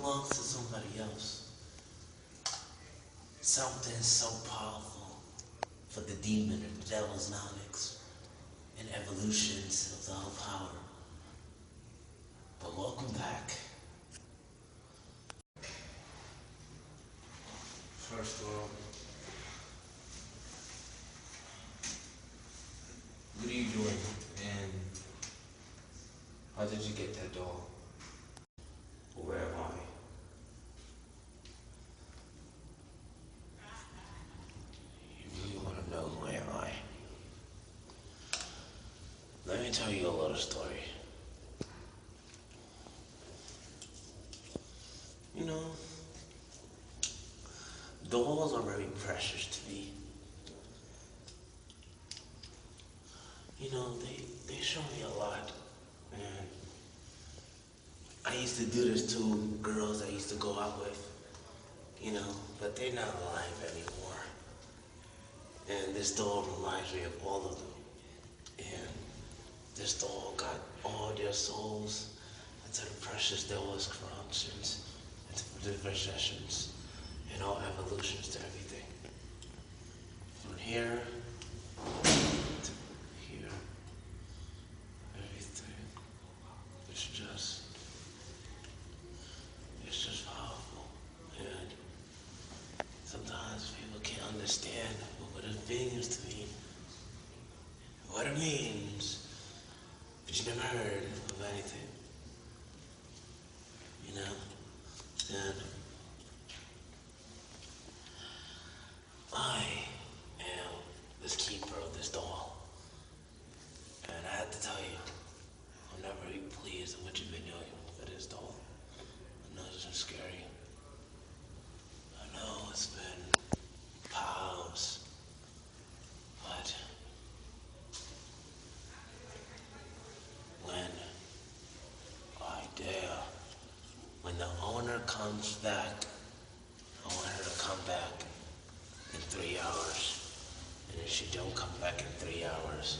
belongs to somebody else. Something so powerful for the demon and the devil's knowledge and evolutions of the whole power. But welcome back. First of all, what are you doing? And how did you get that doll? Where am I? You really want to know who am I? Let me tell you a little story. You know, dolls are very precious to me. You know, they show me a lot. And I used to do this to girls I used to go out with, you know, but they're not alive anymore. And this doll reminds me of all of them. And this doll got all their souls into the precious doll's corruptions, into the possessions, and all evolutions to everything. From here to here, everything. It's just powerful. And sometimes people can't understand what it means to me, what it means, but you never heard of anything, you know? And I am this keeper of this doll. And I have to tell you, I'm not very pleased with what you've been doing for this doll. I know it's been scary. I know it's been pals. But when when the owner comes back, I want her to come back in 3 hours. And if she don't come back in 3 hours,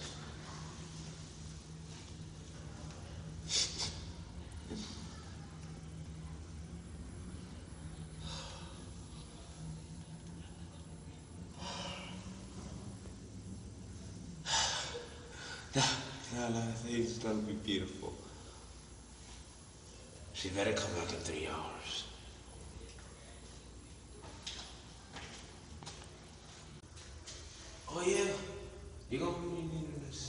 no, it's gonna be beautiful. She better come back in 3 hours. Oh yeah, you gonna be needing this.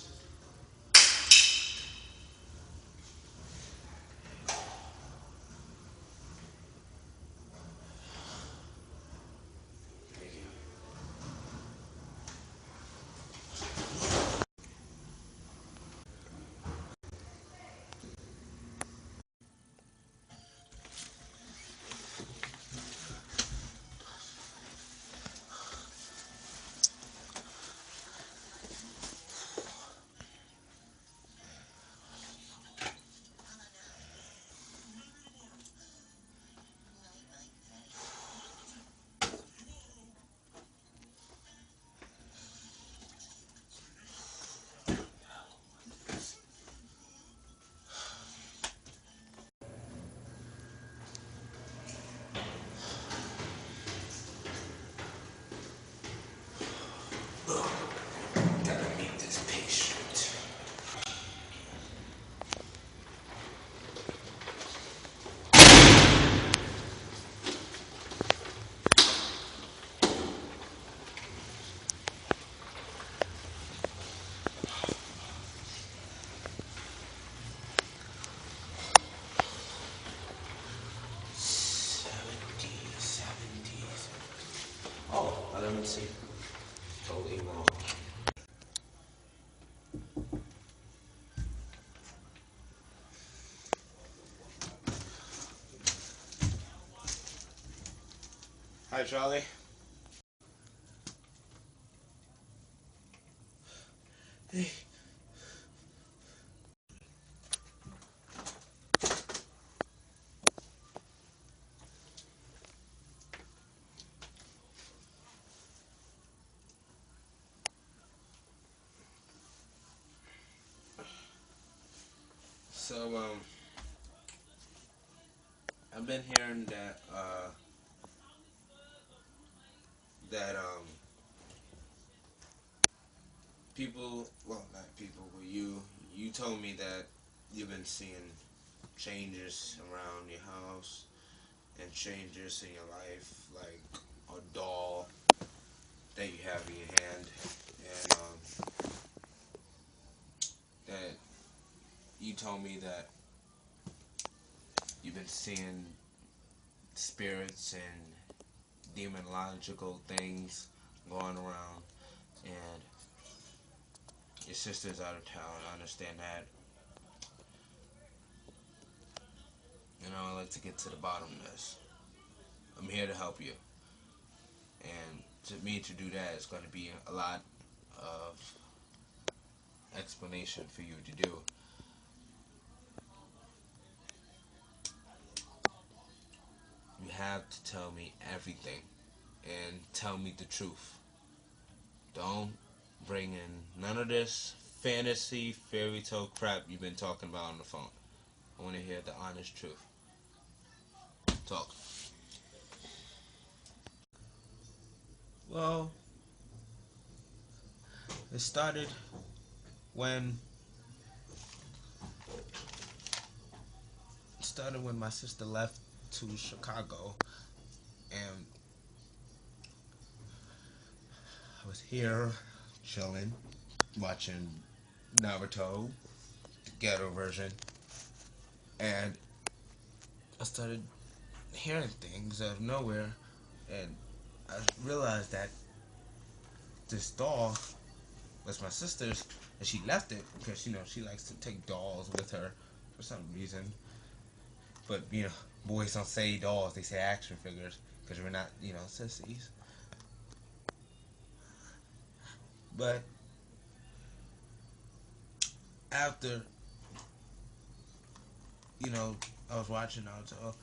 Thank you. Gotta meet this patient. Seventies. Oh, let me see. Totally wrong. Hi, Charlie. Hey. So, I've been hearing that people, well, not people, but you told me that you've been seeing changes around your house and changes in your life, like a doll that you have in your hand, and that you told me that you've been seeing spirits and demonological things going around, and your sister's out of town. I understand that. I'd like to get to the bottom of this. I'm here to help you, and to me to do that, it's going to be a lot of explanation for you to do. You have to tell me everything and tell me the truth. Don't bring in none of this fantasy fairy tale crap you've been talking about on the phone. I want to hear the honest truth. Talk. Well, it when when my sister left to Chicago, and I was here chilling, watching Naruto, the ghetto version, and I started hearing things out of nowhere, and I realized that this doll was my sister's, and she left it because she likes to take dolls with her for some reason. But boys don't say dolls; they say action figures because we're not sissies. But after I was watching Naruto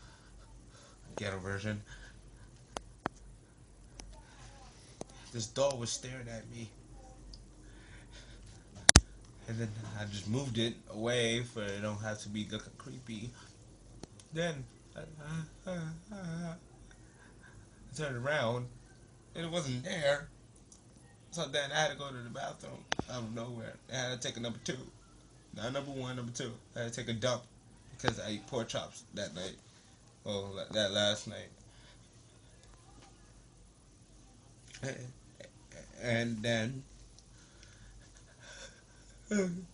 ghetto version, this doll was staring at me, and then I just moved it away for it don't have to be looking creepy. Then I turned around and it wasn't there. So then I had to go to the bathroom out of nowhere. I had to take a number two. Not number one, number two. I had to take a dump because I ate pork chops that night. Oh, that last night. And then I'm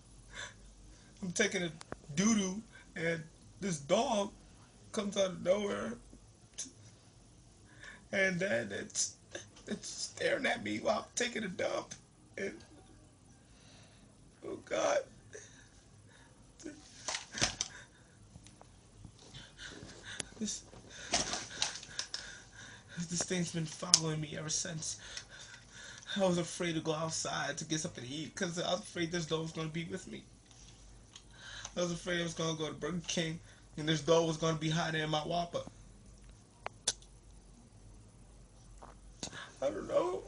taking a doo doo, and this dog comes out of nowhere, and then it's staring at me while I'm taking a dump. And oh God, this this thing's been following me ever since. I was afraid to go outside to get something to eat because I was afraid this dog was gonna be with me. I was afraid I was gonna go to Burger King and this dog was gonna be hiding in my Whopper. I don't know.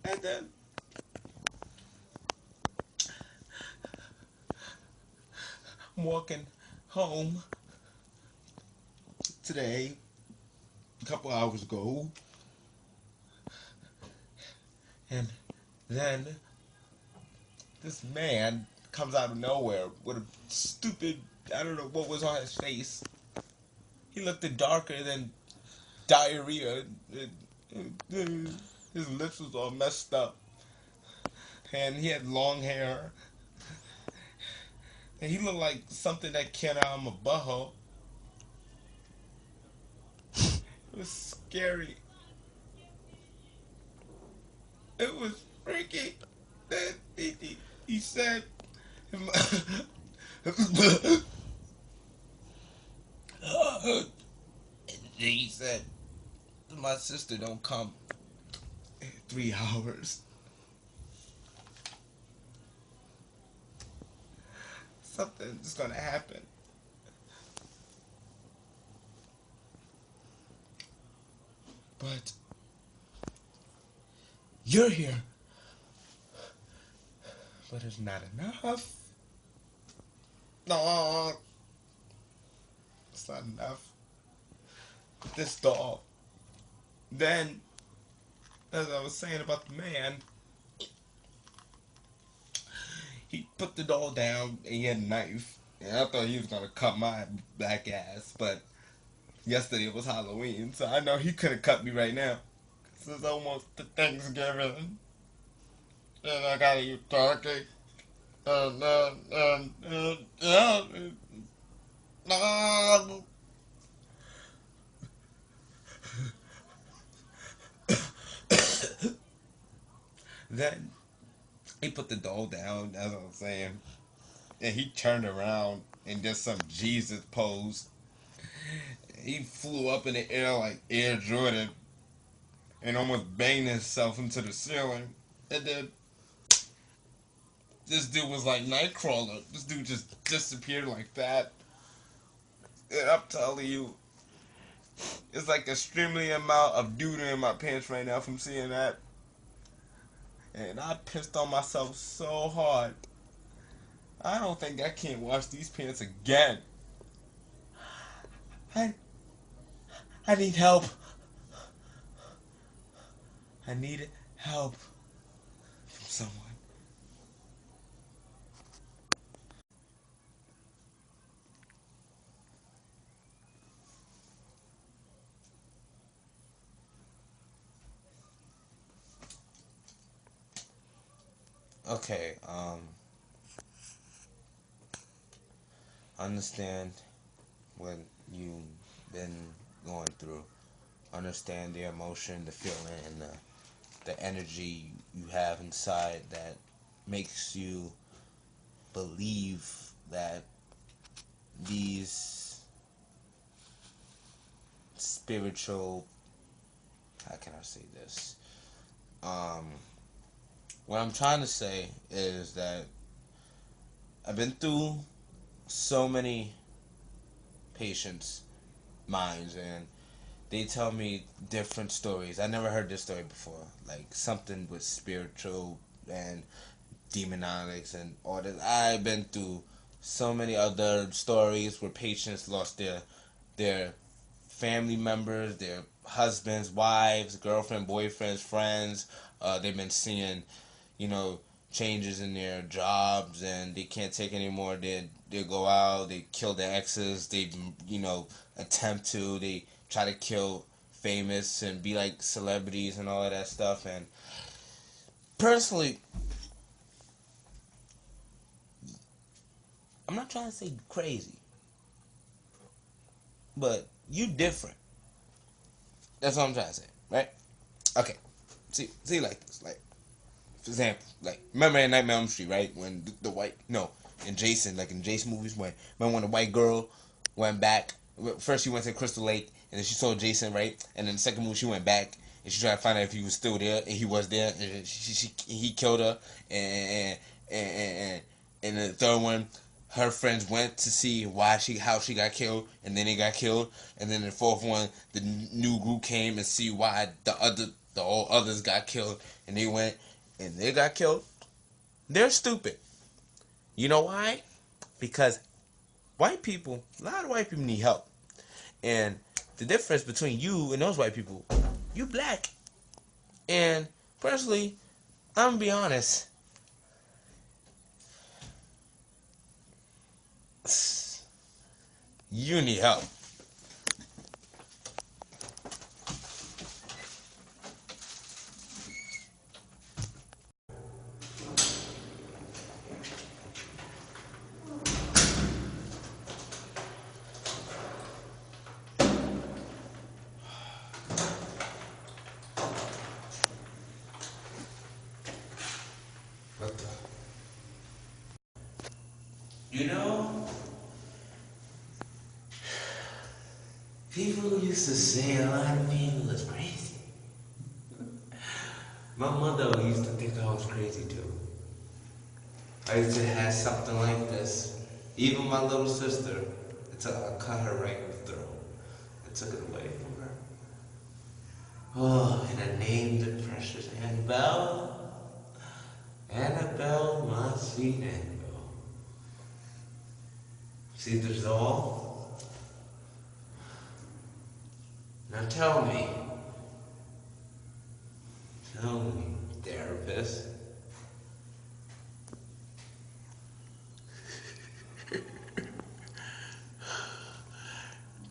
And then I'm walking home today, a couple hours ago, and then this man comes out of nowhere with a stupid, I don't know what was on his face. He looked darker than diarrhea. His lips was all messed up, and he had long hair, and he looked like something that came out of a butthole. It was scary. It was freaky. Then he said, he said, my sister don't come in 3 hours. Something's gonna happen. But you're here. but it's not enough. No, it's not enough. This doll. Then, as I was saying about the man, he put the doll down and he had a knife. And I thought he was gonna cut my black ass, but yesterday was Halloween, so I know he could have cut me right now. 'Cause it's almost the Thanksgiving, and I gotta eat turkey. Yeah. No. Then he put the doll down, as I was saying, and he turned around and did some Jesus pose. He flew up in the air like Air Jordan and almost banged himself into the ceiling. And then this dude was like Nightcrawler. This dude just disappeared like that. And I'm telling you, it's like extremely amount of doo-doo in my pants right now from seeing that. And I pissed on myself so hard. I don't think I can't wash these pants again. I I need help. I need help from someone. Okay, understand what you've been going through. Understand the emotion, the feeling, and the energy you have inside that makes you believe that these spiritual, how can I say this? Um, what I'm trying to say is that I've been through so many patients' minds, and they tell me different stories. I never heard this story before. Like something with spiritual and demonics and all this. I've been through so many other stories where patients lost their family members, their husbands, wives, girlfriend, boyfriends, friends. They've been seeing, you know, changes in their jobs and they can't take anymore. They go out, they kill their exes, they attempt to, they try to kill famous and be like celebrities and all of that stuff. And personally, I'm not trying to say crazy, but you different. That's what I'm trying to say, right? Okay. See like this, like for example, like remember in Nightmare on Elm Street, right? When the white no in Jason, like in Jason movies, when remember when the white girl went back. First she went to Crystal Lake and then she saw Jason, right? And then the second movie she went back and she tried to find out if he was still there, and he was there. And he killed her, and and the third one, her friends went to see how she got killed, and then they got killed. And then the fourth one, the new group came and see why the all others got killed, and they went and they got killed. They're stupid. You know why? Because white people, a lot of white people need help. And the difference between you and those white people, you black. And personally, I'm gonna be honest. You need help. What the? You know, people used to say a lot of people is crazy. My mother used to think I was crazy too. I used to have something like this. Even my little sister, I cut her right in the throat. I took it away from her. Oh, and I named it Precious Annabelle. Annabelle, my sweet Annabelle. See through it all? Now tell me, therapist,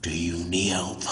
do you need help?